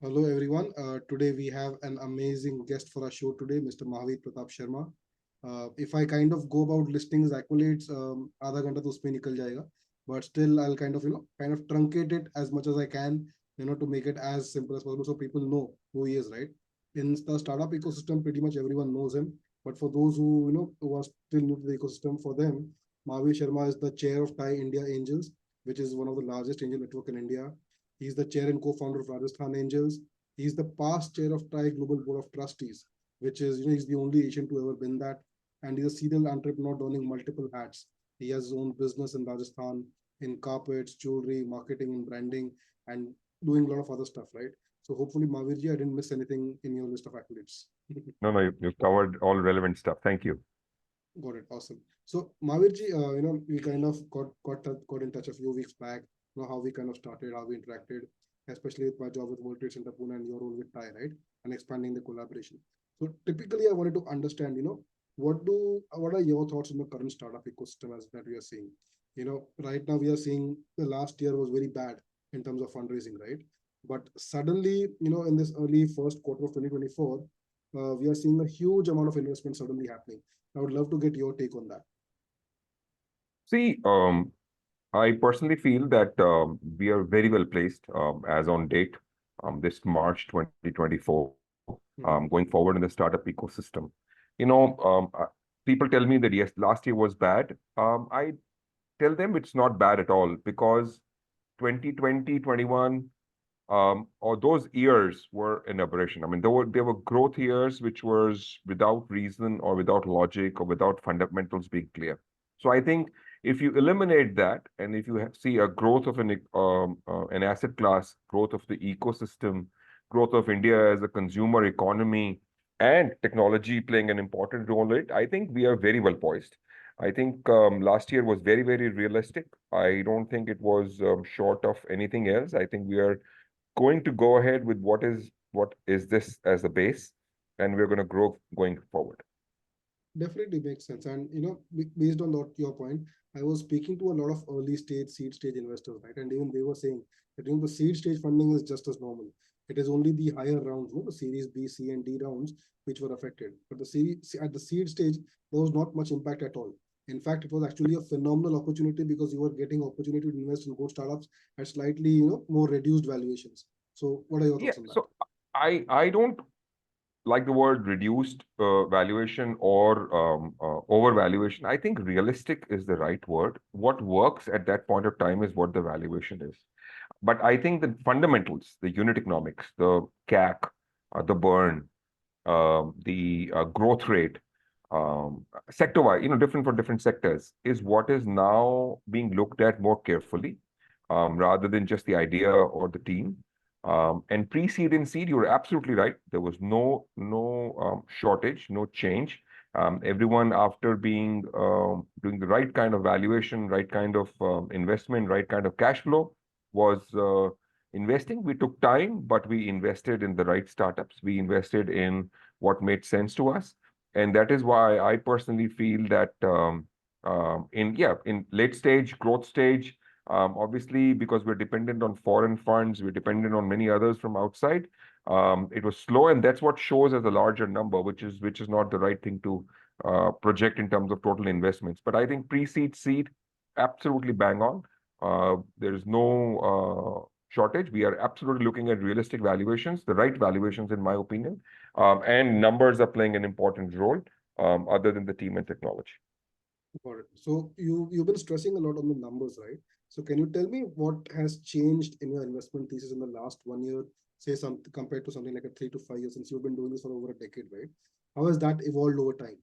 Hello everyone. Today we have an amazing guest for our show today, Mr. Mahavir Pratap Sharma. If I kind of go about listing his accolades, आधा घंटा तो उसमें निकल जाएगा. But still, I'll kind of truncate it as much as I can, to make it as simple as possible so people know who he is, right? In the startup ecosystem, pretty much everyone knows him. But for those who are still new to the ecosystem, for them, Mahavir Sharma is the chair of TiE India Angels, which is one of the largest angel network in India. He's the chair and co-founder of Rajasthan Angels. He's the past chair of TiE Global Board of Trustees, which is, he's the only Asian to ever been that. And he's a serial entrepreneur donning multiple hats. He has his own business in Rajasthan, in carpets, jewelry, marketing, and branding, and doing a lot of other stuff, right? So hopefully, Mavirji, I didn't miss anything in your list of accolades. No, you've covered all relevant stuff. Thank you. Got it. Awesome. So Mahavir we kind of got in touch a few weeks back. How we kind of started, how we interacted, especially with my job with World Trade Center Pune and your role with TiE, right? And expanding the collaboration. So typically, I wanted to understand, what are your thoughts on the current startup ecosystem as that we are seeing? Right now we are seeing the last year was very bad in terms of fundraising, right? But suddenly, in this early first quarter of 2024, we are seeing a huge amount of investment suddenly happening. I would love to get your take on that. See, I personally feel that we are very well placed as on date, this March 2024, going forward in the startup ecosystem. You know, people tell me that yes, last year was bad. I tell them it's not bad at all because 2020, 21, or those years were an aberration. I mean, there were growth years which was without reason or without logic or without fundamentals being clear. So I think if you eliminate that and if you see a growth of an asset class, growth of the ecosystem, growth of India as a consumer economy, and technology playing an important role in it, I think we are very well poised. I think last year was very, very realistic. I don't think it was short of anything else. I think we are going to go ahead with what is this as a base, and we're going to grow going forward. Definitely makes sense. And based on your point, I was speaking to a lot of early stage, seed stage investors, right? And even they were saying that the seed stage funding is just as normal. It is only the higher rounds, the series B, C, and D rounds, which were affected. But at the seed stage, there was not much impact at all. In fact, it was actually a phenomenal opportunity because you were getting opportunity to invest in good startups at slightly, more reduced valuations. So what are your Yeah, thoughts on that? so I don't like the word reduced valuation or overvaluation. I think realistic is the right word. What works at that point of time is what the valuation is. But I think the fundamentals, the unit economics, the CAC, the burn, the growth rate, sector-wise, different for different sectors, is what is now being looked at more carefully, rather than just the idea or the team. And pre-seed and seed, you're absolutely right. There was no shortage, no change. Everyone, after doing the right kind of valuation, right kind of investment, right kind of cash flow, was investing. We took time, but we invested in the right startups. We invested in what made sense to us. And that is why I personally feel that in late stage, growth stage, obviously, because we're dependent on foreign funds, we're dependent on many others from outside. It was slow, and that's what shows as a larger number, which is not the right thing to project in terms of total investments. But I think pre-seed, seed, absolutely bang on. There is no shortage. We are absolutely looking at realistic valuations, the right valuations, in my opinion. And numbers are playing an important role, other than the team and technology. Got it. So you've been stressing a lot on the numbers, right? So can you tell me what has changed in your investment thesis in the last 1 year, say something compared to something like a 3 to 5 years since you've been doing this for over a decade, right? How has that evolved over time?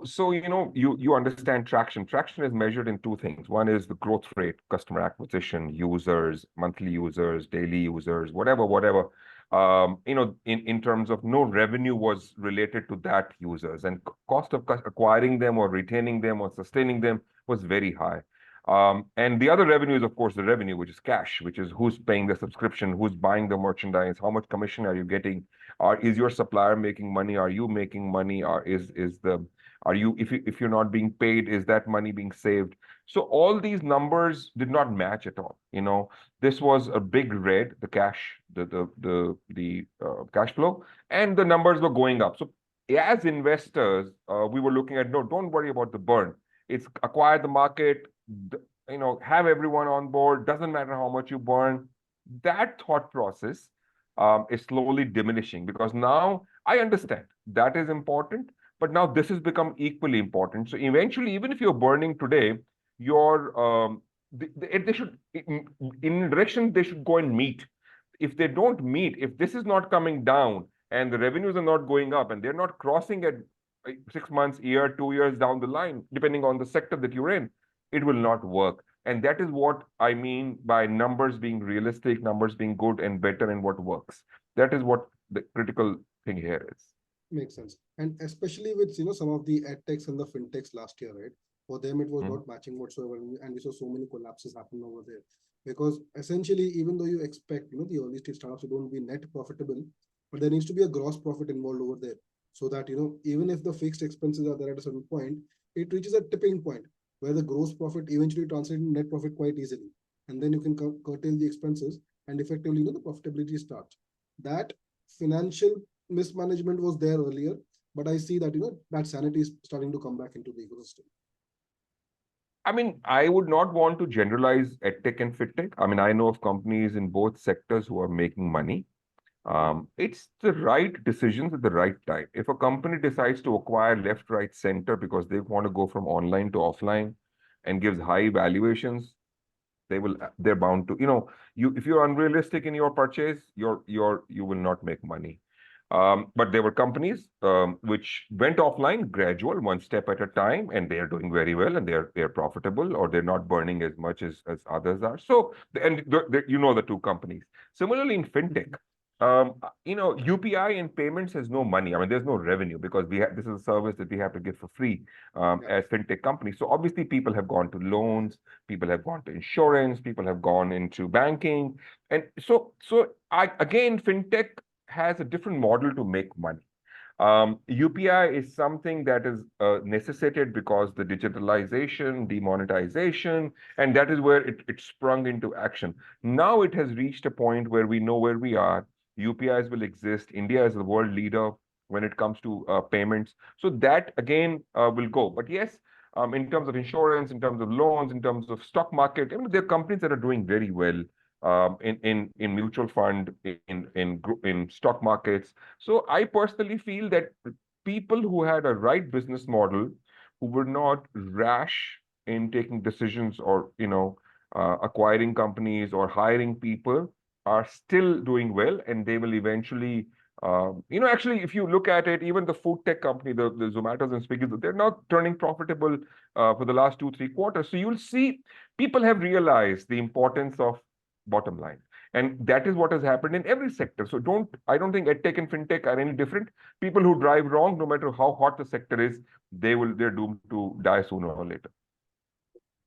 So you understand traction. Traction is measured in two things. One is the growth rate, customer acquisition, users, monthly users, daily users, whatever. In terms of no revenue was related to that users, and cost of acquiring them or retaining them or sustaining them was very high. And the other revenue is, of course, the revenue, which is cash, which is who's paying the subscription, who's buying the merchandise, how much commission are you getting, is your supplier making money, are you making money, if you're not being paid, is that money being saved? So all these numbers did not match at all. This was a big red, the cash cash flow, and the numbers were going up. So as investors, we were looking at, no, don't worry about the burn. It's acquire the market, have everyone on board. Doesn't matter how much you burn. That thought process is slowly diminishing, because now I understand that is important, but now this has become equally important. So eventually, even if you're burning today, your they should, in direction they should go and meet. If they don't meet, if this is not coming down and the revenues are not going up and they're not crossing at 6 months, year, 2 years down the line, depending on the sector that you're in, it will not work. And that is what I mean by numbers being realistic, numbers being good and better, and what works. That is what the critical thing here is. Makes sense. And especially with, some of the edtechs and the fintechs last year, right? For them, it was not matching whatsoever. And we saw so many collapses happen over there. Because essentially, even though you expect, the early stage startups to don't be net profitable, but there needs to be a gross profit involved over there. So that, even if the fixed expenses are there at a certain point, it reaches a tipping point where the gross profit eventually translates into net profit quite easily. And then you can curtail the expenses and effectively, the profitability starts. That financial mismanagement was there earlier, but I see that that sanity is starting to come back into the ecosystem. I mean, I would not want to generalize edtech and fintech. I mean, I know of companies in both sectors who are making money. It's the right decisions at the right time. If a company decides to acquire left, right, center because they want to go from online to offline and gives high valuations, they're bound to, if you're unrealistic in your purchase, you will not make money. But there were companies which went offline, gradual, one step at a time, and they are doing very well, and they're profitable, or they're not burning as much as others are. So, and the two companies. Similarly, in fintech, UPI and payments has no money. I mean, there's no revenue, because this is a service that we have to give for free as fintech companies. So obviously, people have gone to loans, people have gone to insurance, people have gone into banking, and so again, fintech has a different model to make money. UPI is something that is necessitated because the digitalization, demonetization, and that is where it sprung into action. Now it has reached a point where we know where we are. UPIs will exist. India is the world leader when it comes to payments. So that again will go. But yes, in terms of insurance, in terms of loans, in terms of stock market, there are companies that are doing very well in mutual fund, in stock markets. So I personally feel that people who had a right business model, who were not rash in taking decisions, or acquiring companies or hiring people, are still doing well, and they will eventually. Actually, if you look at it, even the food tech company, the Zomatos and Swiggy, they're now turning profitable for the last 2-3 quarters. So you'll see people have realized the importance of bottom line. And that is what has happened in every sector. So I don't think edtech and fintech are any different. People who drive wrong, no matter how hot the sector is, they're doomed to die sooner or later.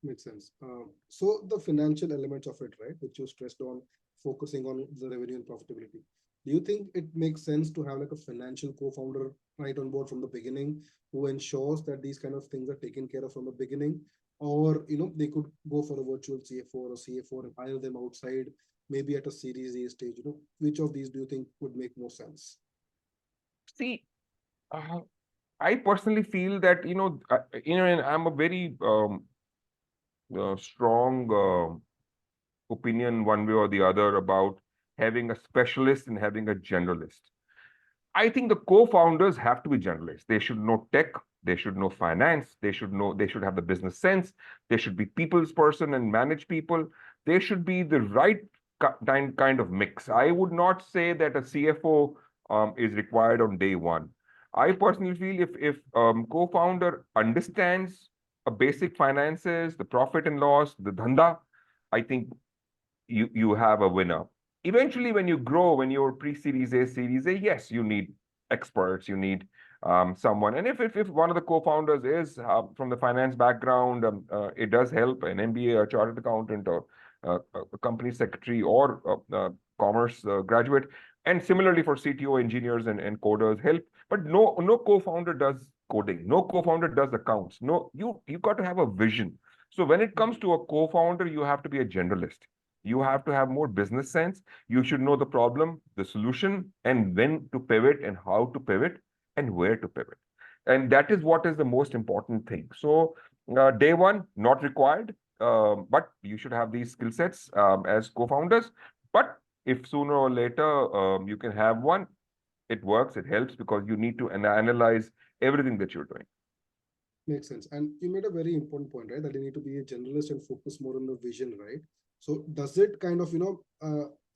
Makes sense. So the financial elements of it, right, which you stressed on, focusing on the revenue and profitability. Do you think it makes sense to have like a financial co-founder right on board from the beginning, who ensures that these kind of things are taken care of from the beginning? Or, they could go for a virtual CFO or a CFO and hire them outside, maybe at a Series A stage? Which of these do you think would make more sense? See, I personally feel that, and I'm a very strong opinion one way or the other about having a specialist and having a generalist. I think the co-founders have to be generalists. They should know tech, they should know finance, they should have the business sense, they should be people's person and manage people. They should be the right kind of mix. I would not say that a CFO is required on day one. I personally feel if co-founder understands a basic finances, the profit and loss, the dhanda, I think you have a winner. Eventually, when you grow, when you're pre-Series A, Series A, yes, you need experts, you need someone. And if one of the co-founders is from the finance background, it does help. An MBA, a chartered accountant, or a company secretary, or commerce graduate. And similarly for CTO engineers and coders help. But no co-founder does coding. No co-founder does accounts. No, you got to have a vision. So when it comes to a co-founder, you have to be a generalist. You have to have more business sense. You should know the problem, the solution, and when to pivot and how to pivot and where to pivot. And that is what is the most important thing. So day one, not required, but you should have these skill sets as co-founders. But if sooner or later you can have one, it works, it helps because you need to analyze everything that you're doing. Makes sense. And you made a very important point, right? That you need to be a generalist and focus more on the vision, right? So does it kind of,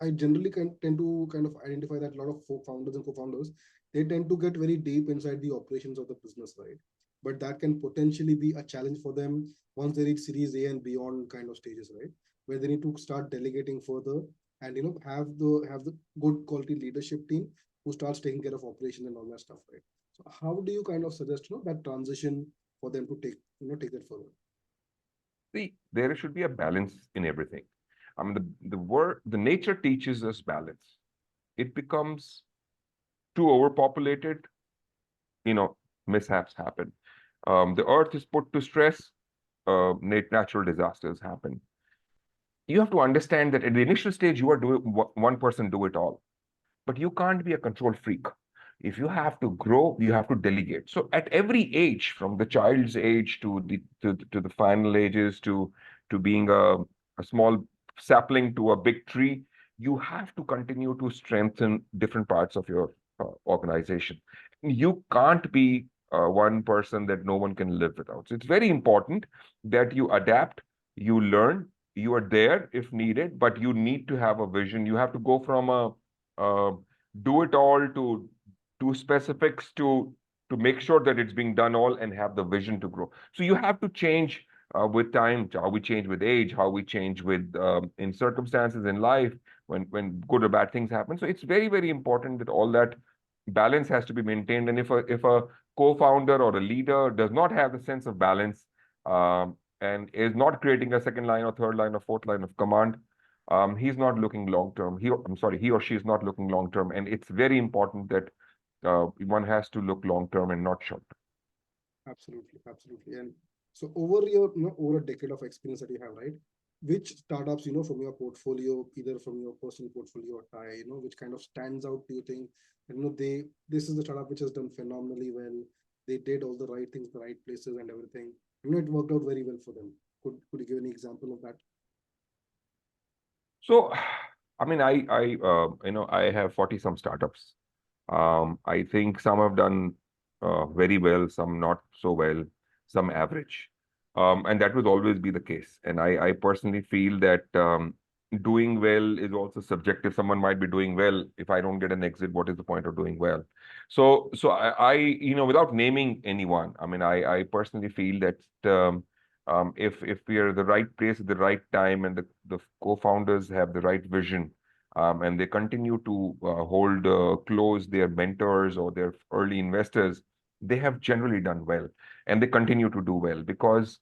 I generally tend to kind of identify that a lot of founders and co-founders, they tend to get very deep inside the operations of the business, right? But that can potentially be a challenge for them once they reach Series A and beyond kind of stages, right? Where they need to start delegating further and have the good quality leadership team who starts taking care of operations and all that stuff, right? So how do you kind of suggest that transition for them to take that further? See, there should be a balance in everything. I mean, the nature teaches us balance. It becomes too overpopulated, mishaps happen. The earth is put to stress, natural disasters happen. You have to understand that at the initial stage, you are doing one person do it all, but you can't be a control freak. If you have to grow, you have to delegate. So at every age, from the child's age to the final ages to being a small sapling to a big tree, you have to continue to strengthen different parts of your organization. You can't be one person that no one can live without. So it's very important that you adapt, you learn, you are there if needed, but you need to have a vision. You have to go from a do it all to specifics to make sure that it's being done all and have the vision to grow. So you have to change with time, how we change with age, how we change with in circumstances in life when good or bad things happen. So it's very, very important that all that balance has to be maintained. And if a co-founder or a leader does not have the sense of balance and is not creating a second line or third line or fourth line of command, he's not looking long term. He or she is not looking long term, and it's very important that one has to look long term and not short term. Absolutely, absolutely. And so over a decade of experience that you have, right? Which startups, from your portfolio, either from your personal portfolio or TiE, which kind of stands out, do you think? And this is the startup which has done phenomenally well. They did all the right things, the right places and everything. It worked out very well for them. Could you give any example of that? So, I mean, I have 40 some startups. I think some have done very well, some not so well, some average. And that would always be the case. And I personally feel that doing well is also subjective. Someone might be doing well. If I don't get an exit, what is the point of doing well? So I without naming anyone, I mean, I personally feel that if we are at the right place at the right time and the co-founders have the right vision, and they continue to hold close their mentors or their early investors, they have generally done well, and they continue to do well because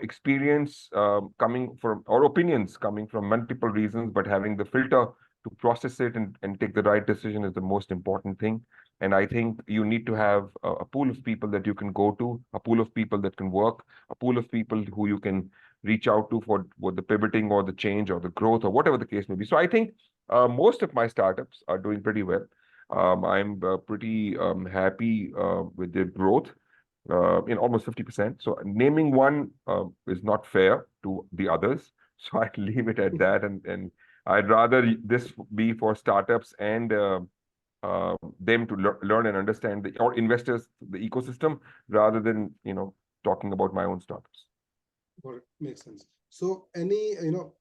experience coming from or opinions coming from multiple reasons, but having the filter to process it and take the right decision is the most important thing. And I think you need to have a pool of people that you can go to, a pool of people that can work, a pool of people who you can reach out to for the pivoting or the change or the growth or whatever the case may be. So I think most of my startups are doing pretty well. I'm pretty happy with their growth in almost 50%. So naming one is not fair to the others. So I leave it at that. And I'd rather this be for startups and them to learn and understand or investors, the ecosystem, rather than, talking about my own startups. Got it. Makes sense. So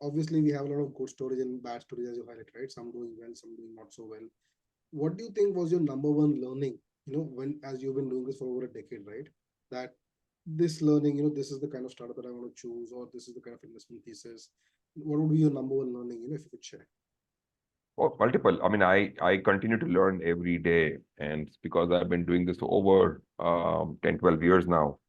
obviously we have a lot of good stories and bad stories as you highlight, right? Some doing well, some doing not so well. What do you think was your number one learning, when as you've been doing this for over a decade, right? That this learning, this is the kind of startup that I want to choose, or this is the kind of investment thesis. What would be your number one learning, if you could share? Oh, multiple. I mean, I continue to learn every day, and it's because I've been doing this for over 10, 12 years now.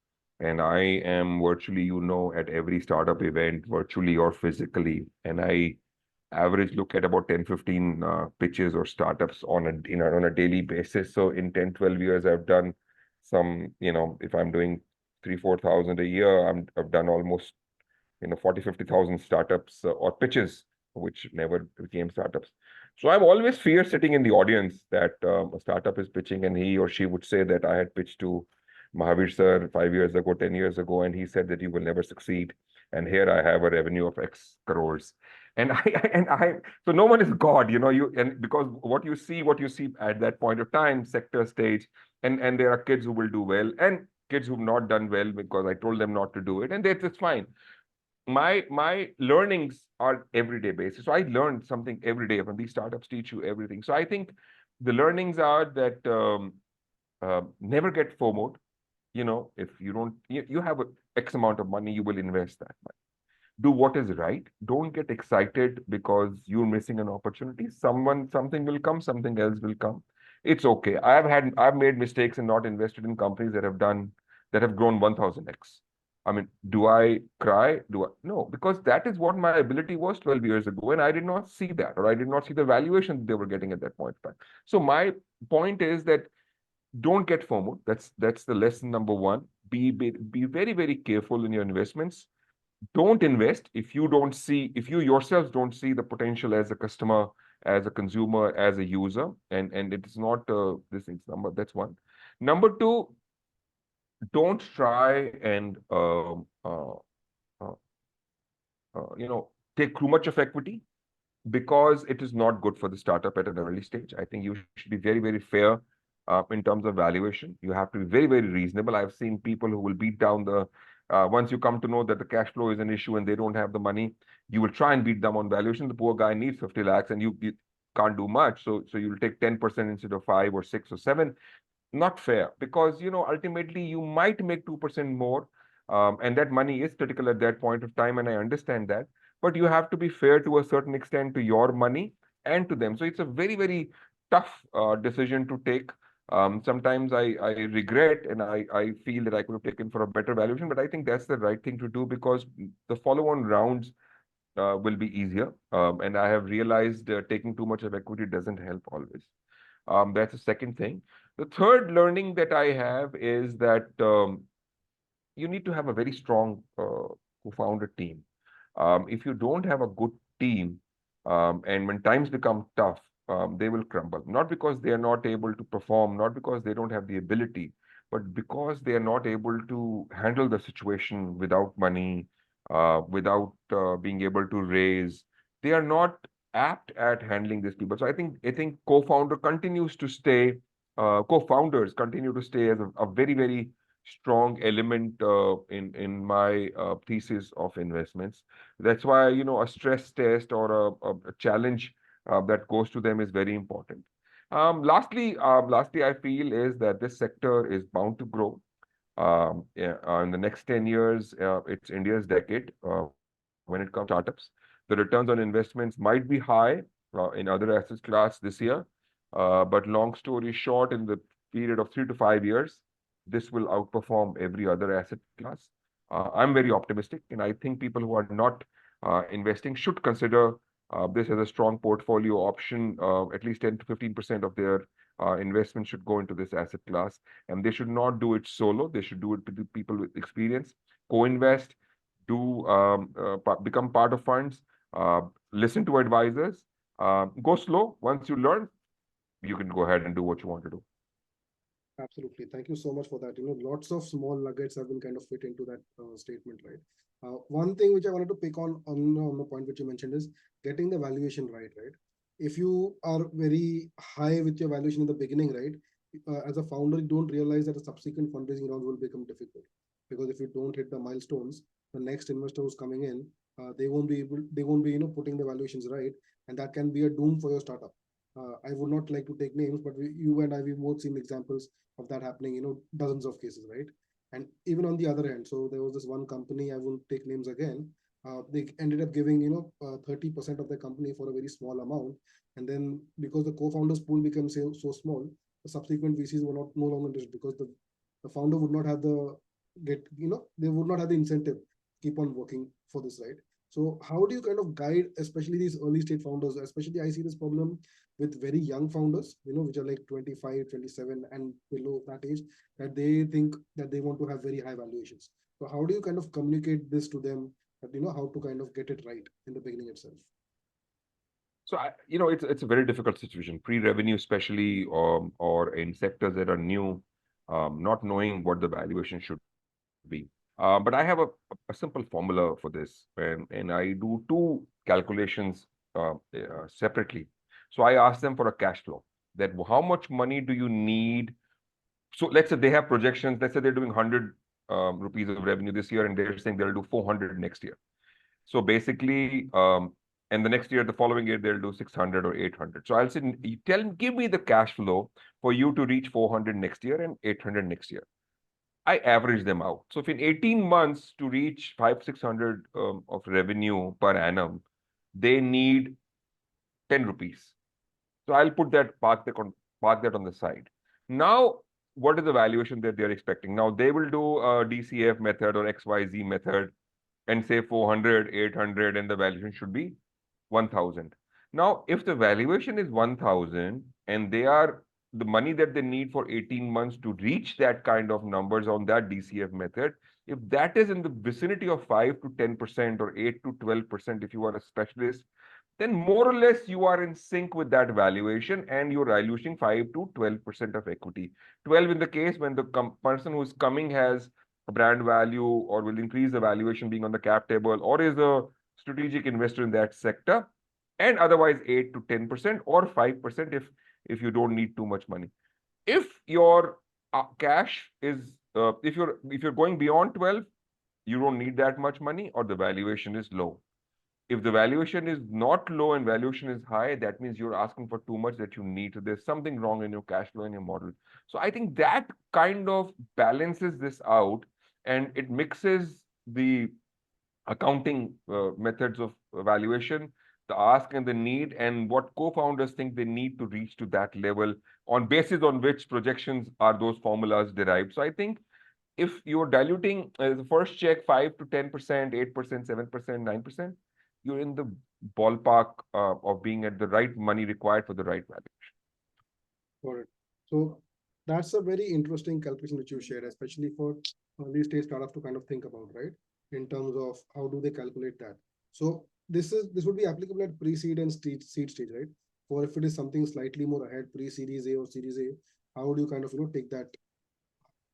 And I am virtually, at every startup event, virtually or physically. And I average look at about 10, 15 pitches or startups on a daily basis. So in 10, 12 years, I've done some, if I'm doing 3,000, 4,000 a year, I've done almost 40, 50,000 startups or pitches, which never became startups. So I've always feared sitting in the audience that a startup is pitching and he or she would say that I had pitched to Mahavir sir 5 years ago, 10 years ago, and he said that you will never succeed. And here I have a revenue of X crores. And so no one is God, and because what you see at that point of time, sector stage, and there are kids who will do well and kids who've not done well because I told them not to do it, and that's fine. My learnings are everyday basis. So I learned something every day. When these startups teach you everything. So I think the learnings are that never get FOMO'd. If you don't, you have a X amount of money, you will invest that money. Do what is right. Don't get excited because you're missing an opportunity. Something will come, something else will come. It's okay. I've made mistakes and not invested in companies that have grown 1000x. I mean, do I cry? No, because that is what my ability was 12 years ago, and I did not see that, or I did not see the valuation they were getting at that point in time. So my point is that don't get FOMO. That's the lesson number one. Be very, very careful in your investments. Don't invest if you yourselves don't see the potential as a customer, as a consumer, as a user, and it is not this thing's number. That's one. Number two, don't try and uh, take too much of equity because it is not good for the startup at an early stage. I think you should be very, very fair in terms of valuation. You have to be very, very reasonable. I've seen people who will beat down once you come to know that the cash flow is an issue and they don't have the money, you will try and beat them on valuation. The poor guy needs 50 lakhs and you can't do much. So you'll take 10% instead of 5 or 6 or 7. Not fair, because ultimately you might make 2% more, and that money is critical at that point of time, and I understand that, but you have to be fair to a certain extent to your money and to them. So it's a very, very tough decision to take. Sometimes I regret and I feel that I could have taken for a better valuation, but I think that's the right thing to do because the follow-on rounds will be easier, and I have realized taking too much of equity doesn't help always. That's the second thing. The third learning that I have is that you need to have a very strong co-founder team. If you don't have a good team, and when times become tough, they will crumble. Not because they are not able to perform, not because they don't have the ability, but because they are not able to handle the situation without money, without being able to raise. They are not apt at handling these people. So I think co-founders continue to stay as a very, very strong element in my thesis of investments. That's why a stress test or a challenge that goes to them is very important. Lastly, I feel is that this sector is bound to grow. Yeah, in the next 10 years, it's India's decade when it comes to startups. The returns on investments might be high in other asset class this year, but long story short, in the period of 3 to 5 years, this will outperform every other asset class. I'm very optimistic, and I think people who are not investing should consider this as a strong portfolio option. At least 10 to 15% of their investment should go into this asset class, and they should not do it solo. They should do it with people with experience, co-invest, become part of funds, listen to advisors, go slow. Once you learn, you can go ahead and do what you want to do. Absolutely. Thank you so much for that. Lots of small nuggets have been kind of fit into that statement, right? One thing which I wanted to pick on the point which you mentioned is getting the valuation right, right? If you are very high with your valuation in the beginning, right? As a founder, you don't realize that the subsequent fundraising rounds will become difficult because if you don't hit the milestones, the next investor who's coming in, they won't be, putting the valuations right, and that can be a doom for your startup. I would not like to take names, but you and I, we've both seen examples of that happening, dozens of cases, right? And even on the other hand, so there was this one company, I won't take names again. They ended up giving, 30% of the company for a very small amount. And then because the co-founders pool became so small, the subsequent VCs were no longer interested because the founder would not have they would not have the incentive to keep on working for this, right? So how do you kind of guide, especially these early stage founders, especially I see this problem with very young founders, which are like 25, 27 and below that age, that they think that they want to have very high valuations. So how do you kind of communicate this to them but how to kind of get it right in the beginning itself. So it's a very difficult situation, pre-revenue especially, or in sectors that are new, not knowing what the valuation should be. But I have a simple formula for this, and I do two calculations separately. So I ask them for a cash flow, that how much money do you need? So let's say they have projections. Let's say they're doing 100 rupees of revenue this year, and they're saying they'll do 400 next year. So basically, and the next year, the following year, they'll do 600 or 800. So I'll say, give me the cash flow for you to reach 400 next year and 800 next year. I average them out. So if in 18 months to reach 600 of revenue per annum, they need 10 rupees. So I'll park that on the side. Now, what is the valuation that they're expecting? Now they will do a DCF method or XYZ method and say 400, 800, and the valuation should be 1000. Now, if the valuation is 1000 and the money that they need for 18 months to reach that kind of numbers on that DCF method, if that is in the vicinity of 5 to 10% or 8 to 12%, if you are a specialist, then more or less you are in sync with that valuation and you're diluting 5 to 12% of equity. 12 in the case when the person who's coming has a brand value or will increase the valuation being on the cap table or is a strategic investor in that sector, and otherwise 8 to 10% or 5% if you don't need too much money. If your cash is if you're going beyond 12, you don't need that much money or the valuation is low. If the valuation is not low and valuation is high, that means you're asking for too much that you need. So there's something wrong in your cash flow in your model. So I think that kind of balances this out and it mixes the accounting methods of valuation, the ask and the need, and what co-founders think they need to reach to that level on basis on which projections are those formulas derived. So I think if you're diluting the first check 5 to 10%, 8%, 7%, 9%, you're in the ballpark of being at the right money required for the right valuation. Got it. So that's a very interesting calculation which you shared, especially for early stage startups to kind of think about, right? In terms of how do they calculate that. So this would be applicable at pre-seed and seed stage, right? Or if it is something slightly more ahead, pre-series A or series A, how would you kind of take that?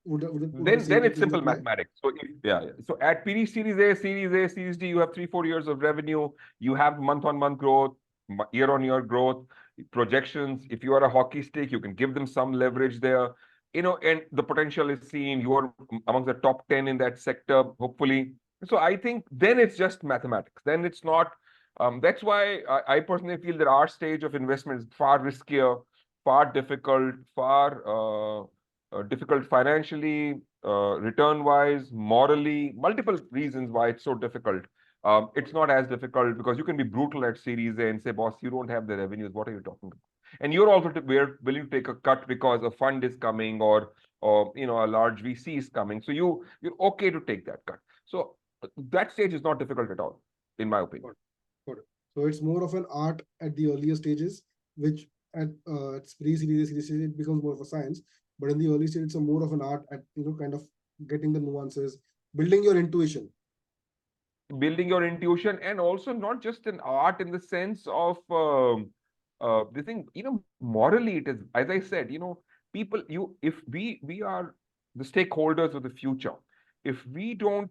Would the same Then it's calculation simple apply? mathematics. So so at PD Series A, Series D, you have 3-4 years of revenue. You have month-on-month growth, year-on-year growth, projections. If you are a hockey stick, you can give them some leverage there. And the potential is seen. You are amongst the top 10 in that sector, hopefully. So I think then it's just mathematics. Then it's not. That's why I personally feel that our stage of investment is far riskier, far difficult, far difficult financially, return-wise, morally, multiple reasons why it's so difficult. It's not as difficult because you can be brutal at Series A and say, boss, you don't have the revenues. What are you talking about? And you're also willing to take a cut because a fund is coming or a large VC is coming. So you're okay to take that cut. So that stage is not difficult at all, in my opinion. Got it. So it's more of an art at the earlier stages, which at pre-series, series stage, it becomes more of a science. But in the early stage, it's a more of an art at kind of getting the nuances, building your intuition. Building your intuition, and also not just an art in the sense of the thing, morally it is, as I said, people, if we are the stakeholders of the future, if you're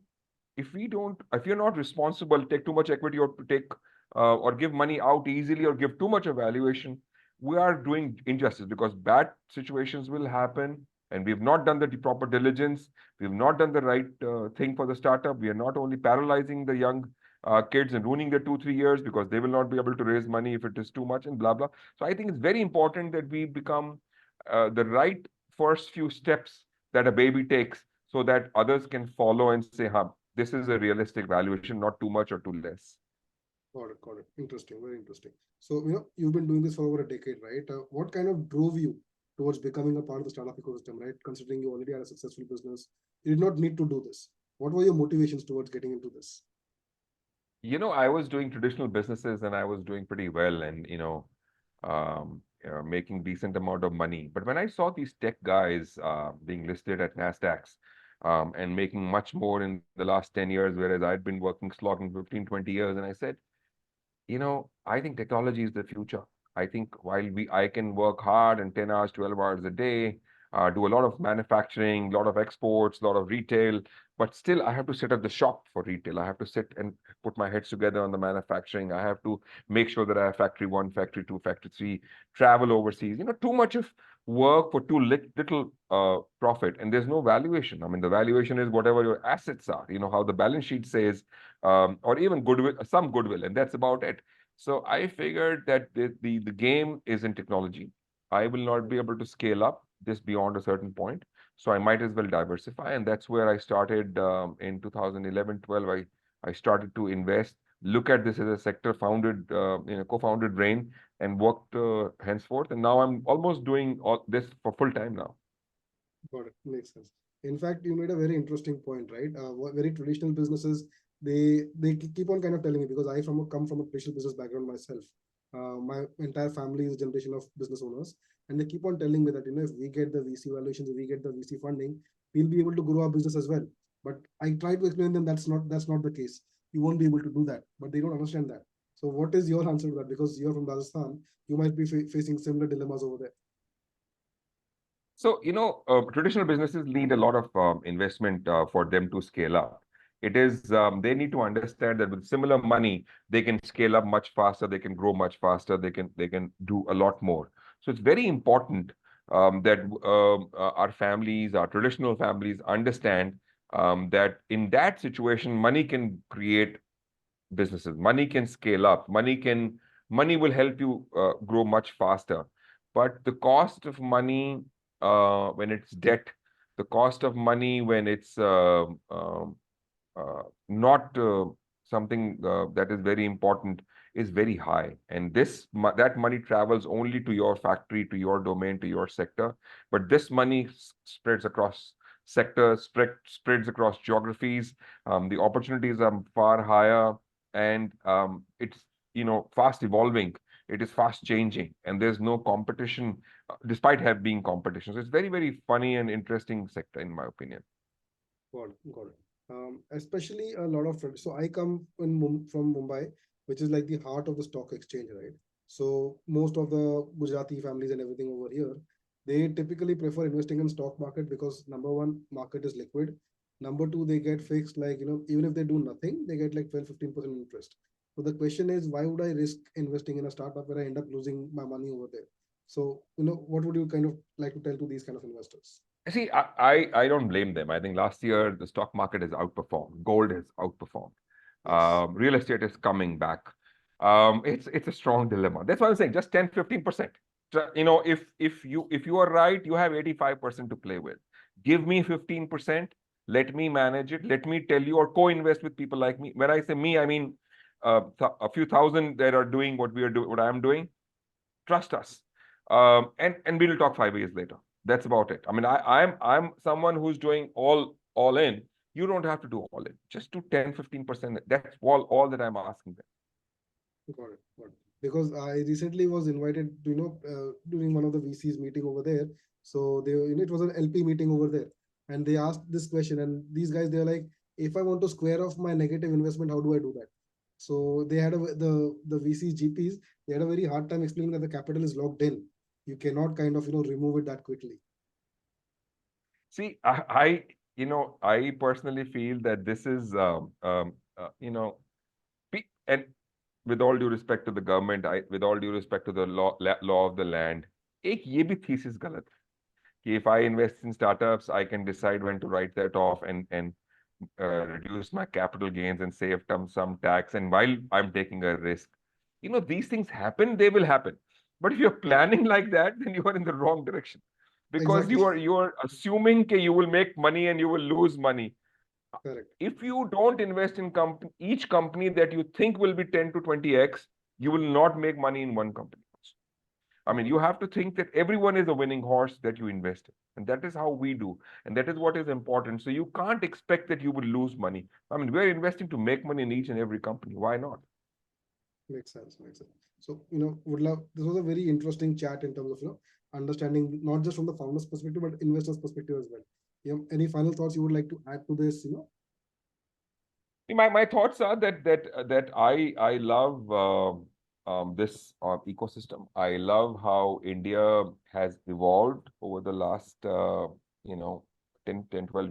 not responsible, take too much equity or take or give money out easily or give too much evaluation, we are doing injustice because bad situations will happen and we've not done the proper diligence. We've not done the right thing for the startup. We are not only paralyzing the young kids and ruining their 2-3 years because they will not be able to raise money if it is too much and blah, blah. So I think it's very important that we become the right first few steps that a baby takes so that others can follow and say, huh, this is a realistic valuation, not too much or too less. Got it. Got it. Interesting. Very interesting. So, you've been doing this for over a decade, right? What kind of drove you towards becoming a part of the startup ecosystem, right? Considering you already had a successful business, you did not need to do this. What were your motivations towards getting into this? I was doing traditional businesses and I was doing pretty well and, making decent amount of money. But when I saw these tech guys being listed at NASDAQs, and making much more in the last 10 years, whereas I'd been working, slogging 15, 20 years. And I said, I think technology is the future. I think while I can work hard and 10 hours, 12 hours a day, do a lot of manufacturing, a lot of exports, a lot of retail, but still I have to set up the shop for retail. I have to sit and put my heads together on the manufacturing. I have to make sure that I have factory one, factory two, factory three, travel overseas. Too much of work for too little profit, and there's no valuation. I mean, the valuation is whatever your assets are, how the balance sheet says, or even goodwill, some goodwill, and that's about it. So I figured that the game is in technology. I will not be able to scale up this beyond a certain point. So I might as well diversify. And that's where I started in 2011, 12. I started to invest, look at this as a sector, co-founded Brain, and worked henceforth. And now I'm almost doing all this for full time now. Got it. Makes sense. In fact, you made a very interesting point, right? Very traditional businesses, they keep on kind of telling me, because I come from a traditional business background myself. My entire family is a generation of business owners, and they keep on telling me that if we get the VC valuations, if we get the VC funding, we'll be able to grow our business as well. But I try to explain them that's not the case. You won't be able to do that, but they don't understand that. So, what is your answer to that? Because you're from Rajasthan, you might be facing similar dilemmas over there. So, traditional businesses need a lot of investment for them to scale up. They need to understand that with similar money, they can scale up much faster, they can grow much faster, they can do a lot more. So it's very important that our families, our traditional families understand that in that situation, money can create businesses, money can scale up, money will help you grow much faster. But the cost of money when it's debt, the cost of money when it's not something that is very important is very high. And that money travels only to your factory, to your domain, to your sector. But this money spreads across sectors, spreads across geographies. The opportunities are far higher, and it's fast evolving. It is fast changing, and there's no competition, despite have being competition. So it's very, very funny and interesting sector, in my opinion. Got it. Especially a lot of so I come from Mumbai, which is like the heart of the stock exchange, right? So most of the Gujarati families and everything over here, they typically prefer investing in stock market because number one, market is liquid. Number two, they get fixed, like even if they do nothing, they get like 12-15% interest. So the question is, why would I risk investing in a startup where I end up losing my money over there? So what would you kind of like to tell to these kind of investors? See, I don't blame them. I think last year the stock market has outperformed. Gold has outperformed. Yes, Real estate is coming back. It's a strong dilemma. That's why I'm saying just 10-15%. If you are right, you have 85% to play with. Give me 15%. Let me manage it. Let me tell you, or co-invest with people like me. When I say me, I mean a few thousand that are doing what we are doing, what I'm doing. Trust us, and we'll talk 5 years later. That's about it. I mean, I'm someone who's doing all in. You don't have to do all in. Just do 10-15%. That's all that I'm asking them. got it. Got it. Because I recently was invited, during one of the VCs meeting over there. So it was an LP meeting over there, and they asked this question, and these guys, they're like, if I want to square off my negative investment, how do I do that? So they had the VC GPs, they had a very hard time explaining that the capital is locked in. You cannot kind of remove it that quickly. See, I personally feel that this is, and with all due respect to the government, with all due respect to the law of the land, एक ये भी thesis गलत है कि if I invest in startups, I can decide when to write that off and reduce my capital gains and save some tax. And while I'm taking a risk, these things happen, they will happen. But if you're planning like that, then you are in the wrong direction, because Exactly. you are assuming that you will make money and you will lose money. Correct. If you don't invest in each company that you think will be 10 to 20x, you will not make money in one company. I mean, you have to think that everyone is a winning horse that you invest in. And that is how we do. And that is what is important. So you can't expect that you will lose money. I mean, we're investing to make money in each and every company. Why not? Makes sense. Makes sense. So, would love, this was a very interesting chat in terms of, understanding not just from the founder's perspective, but investor's perspective as well. Any final thoughts you would like to add to this? My thoughts are that I love this ecosystem. I love how India has evolved over the last 12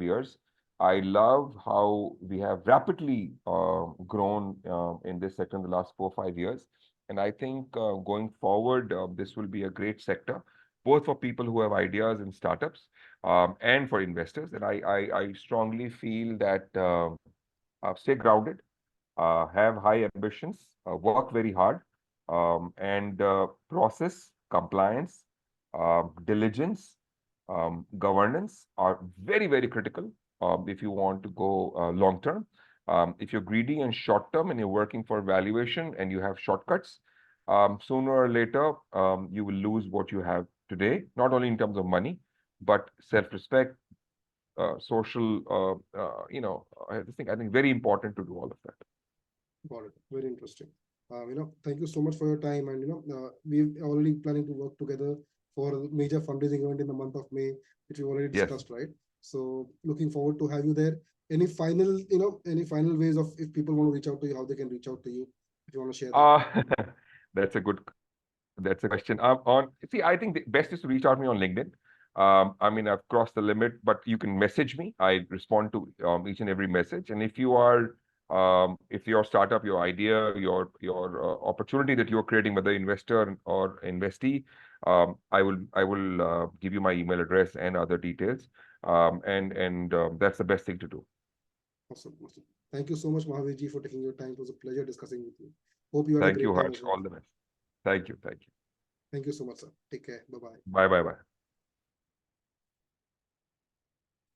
years. I love how we have rapidly grown in this sector in the last 4 or 5 years. And I think going forward, this will be a great sector, both for people who have ideas and startups, and for investors. And I strongly feel that stay grounded, have high ambitions, work very hard, and process, compliance, diligence, governance are very, very critical if you want to go long term. If you're greedy and short term and you're working for valuation and you have shortcuts, sooner or later you will lose what you have today, not only in terms of money, but self-respect, social, I think very important to do all of that. Got it. Very interesting. Thank you so much for your time. And, we're already planning to work together for a major fundraising event in the month of May, which we already Yes. discussed, right? So looking forward to have you there. Any final ways of, if people want to reach out to you, how they can reach out to you? If you want to share that. That's a good question. I think the best is to reach out to me on LinkedIn. I mean, I've crossed the limit, but you can message me. I respond to each and every message. And if your startup, your idea, your opportunity that you're creating, whether investor or investee, I will give you my email address and other details. And that's the best thing to do. Awesome. Thank you so much, Mahavir ji, for taking your time. It was a pleasure discussing with you. Hope you had a Thank great you, time Harsh. as well. All the best. Thank you. Thank you so much, sir. Take care. Bye-bye. Bye.